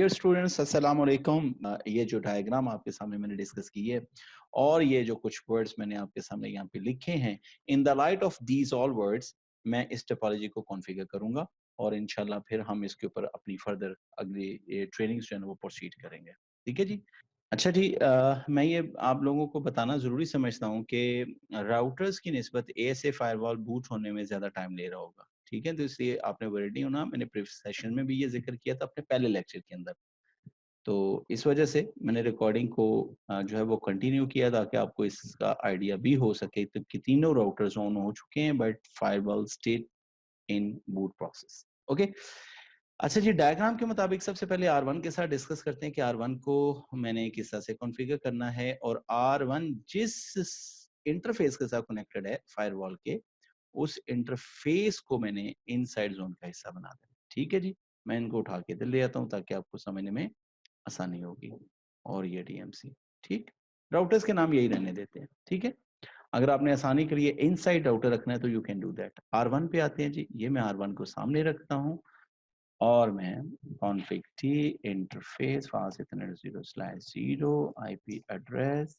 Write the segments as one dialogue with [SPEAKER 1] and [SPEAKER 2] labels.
[SPEAKER 1] Dear students, अस्सलाम वालेकुम। ये जो डायग्राम आपके सामने मैंने डिस्कस की है और ये जो कुछ वर्ड्स मैंने आपके सामने यहाँ पे लिखे हैं, in the light of these all words मैं इस टोपोलॉजी को कॉन्फ़िगर करूंगा और इंशाल्लाह फिर हम इसके ऊपर अपनी फर्दर अगली ट्रेनिंग्स जो है वो प्रोसीड करेंगे। ठीक है जी। अच्छा जी, मैं ये आप लोगों को बताना ज़रूरी समझता हूँ कि राउटर्स की निस्बत एएसए फायरवॉल बूट होने में ज़्यादा टाइम ले रहा होगा। ठीक है, तो इसलिए आपने वरीड नहीं होना। मैंने प्रीवियस सेशन में भी ये ज़िक्र किया था अपने पहले लेक्चर के अंदर। तो इस वजह से मैंने रिकॉर्डिंग को जो है वो कंटिन्यू किया ताकि आपको इसका आइडिया भी हो सके तो कि तीनों राउटर्स ऑन हो चुके हैं but firewall still in boot process. Okay. अच्छा जी, डायग्राम के मुताबिक सबसे पहले R1 के साथ डिस्कस करते हैं कि R1 को मैंने किस तरह से कॉन्फ़िगर करना है और R1 जिस इंटरफेस के साथ कनेक्टेड है फायरवॉल के, उस इंटरफेस को मैंने इनसाइड जोन का हिस्सा बना देना। ठीक है जी। मैं इनको उठा के इधर ले आता हूँ ताकि आपको समझने में आसानी होगी। और ये डीएमसी, ठीक। राउटर्स के नाम यही रहने देते हैं। ठीक है। अगर आपने आसानी के लिए इनसाइड राउटर रखना है तो you can do that. R1 पे आते हैं जी। ये मैं R1 को सामने रखता हूँ और मैं config t interface fast ethernet 0/0 IP address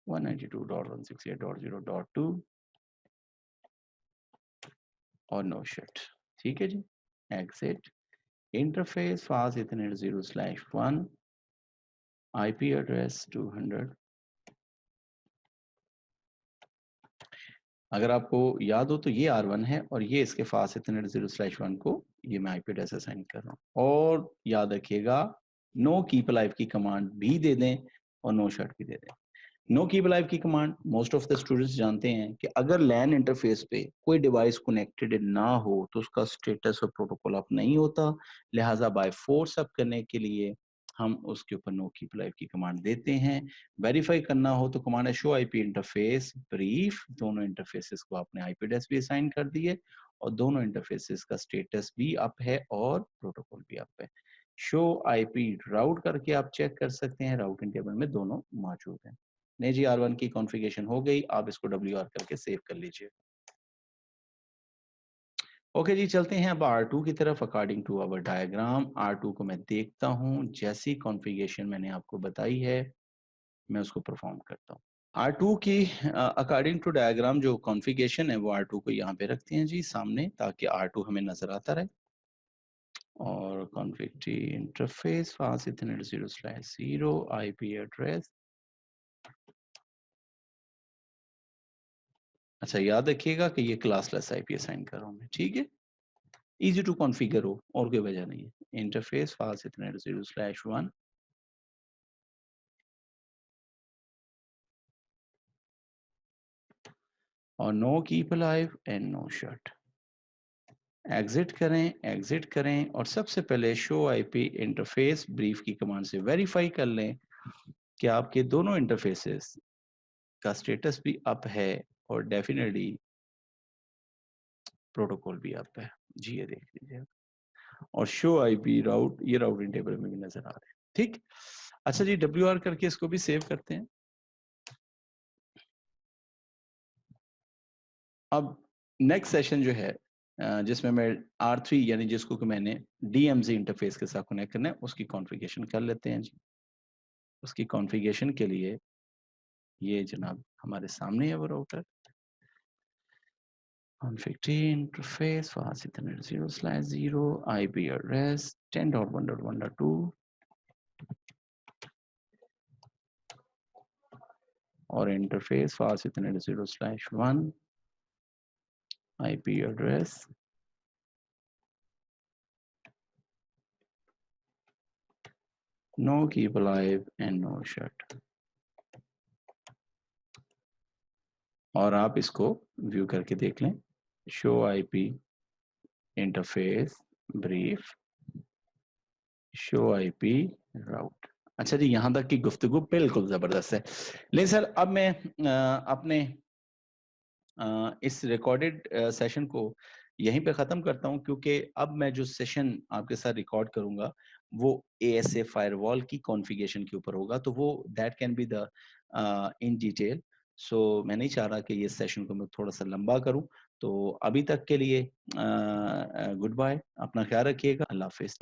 [SPEAKER 1] 192.168.0.2 और नो शिट। ठीक है जी। Exit interface fast ethernet 0/1 IP address 200। अगर आपको याद हो तो ये R1 है और ये इसके फास्ट इथरनेट 0/1 को ये मैं IP एड्रेस असाइन कर रहा हूँ। और याद रखिएगा नो कीप अलाइव की कमांड भी दे दें और नो शट भी दे दें। नो कीप अलाइव की command most of the students जानते हैं कि अगर लैन इंटरफेस पे कोई डिवाइस कनेक्टेड ना हो तो उसका स्टेटस और प्रोटोकॉल अप नहीं होता, लिहाजा बाय फोर्स अप करने के लिए हम उसके ऊपर नो कीप अलाइव की कमांड देते हैं। वेरीफाई करना हो तो कमांड है शो आईपी इंटरफेस ब्रीफ। दोनों इंटरफेसेस को आपने आईपी एड्रेस भी असाइन कर दिए और दोनों इंटरफेसेस का स्टेटस भी अप है और प्रोटोकॉल भी अप है। शो आईपी राउट करके आप चेक कर सकते हैं, राउटिंग टेबल में दोनों मौजूद हैं। नहीं जी, R1 की कॉन्फ़िगरेशन हो गई, आप इसको WR करके सेव कर लीजिए। ओके जी, चलते हैं अब R2 की तरफ। According to our diagram R2 को मैं देखता हूँ, जैसी कॉन्फ़िगरेशन मैंने आपको बताई है मैं उसको परफॉर्म करता हूँ। R2 की अकॉर्डिंग टू डायग्राम जो कॉन्फ़िगरेशन है वो R2 को यहाँ पे रखते हैं जी सामने ताकि R2 हमें नजर आता रहे। और config T interface fast ethernet 0/0 IP address. अच्छा, याद रखिएगा कि ये क्लासलेस IP असाइन कर रहा हूँ मैं। ठीक है। इजी टू कॉन्फ़िगर हो और कोई वजह नहीं है। इंटरफेस फास्ट इथरनेट 0/1 और no keep alive and no shut. Exit करें और सबसे पहले शो आईपी इंटरफेस ब्रीफ की कमांड से वेरीफाई कर लें कि आपके दोनों इंटरफेसेस का स्टेटस भी अप है और डेफिनेटली प्रोटोकॉल भी अप है। जी ये देख लीजिए। और शो आईपी राउट, ये राउटिंग टेबल में भी नजर आ रहा है। ठीक। अच्छा जी, WR करके इसको भी सेव करते हैं। अब नेक्स्ट सेशन जो है जिसमें मैं R3 यानी जिसको कि मैंने DMZ इंटरफेस के साथ कनेक्ट करना है उसकी कॉन्फ़िगरेशन कर लेते हैं जी। उसकी कॉन्फ़िगरेशन के लिए ये जनाब हमारे सामने है वो router. config t interface fast ethernet 0/0 IP address 10.1.1.2 और interface fast ethernet 0/1 IP address no keep alive and no shut। और आप इसको व्यू करके देख लें। Show IP interface brief show IP route. अच्छा जी, यहाँ तक की गुफ्तगू बिल्कुल जबरदस्त है। लेकिन सर अब मैं अपने इस रिकॉर्डेड सेशन को यहीं पे ख़त्म करता हूँ क्योंकि अब मैं जो सेशन आपके साथ रिकॉर्ड करूँगा वो ASA फायरवॉल की कॉन्फ़िगरेशन के ऊपर होगा, तो वो that can be the in detail. So मैं नहीं चाह रहा कि ये सेशन को मैं थोड़ा सा लंबा करूँ, तो अभी तक के लिए गुड बाय, अपना ख्याल रखिएगा, अल्लाह हाफिज।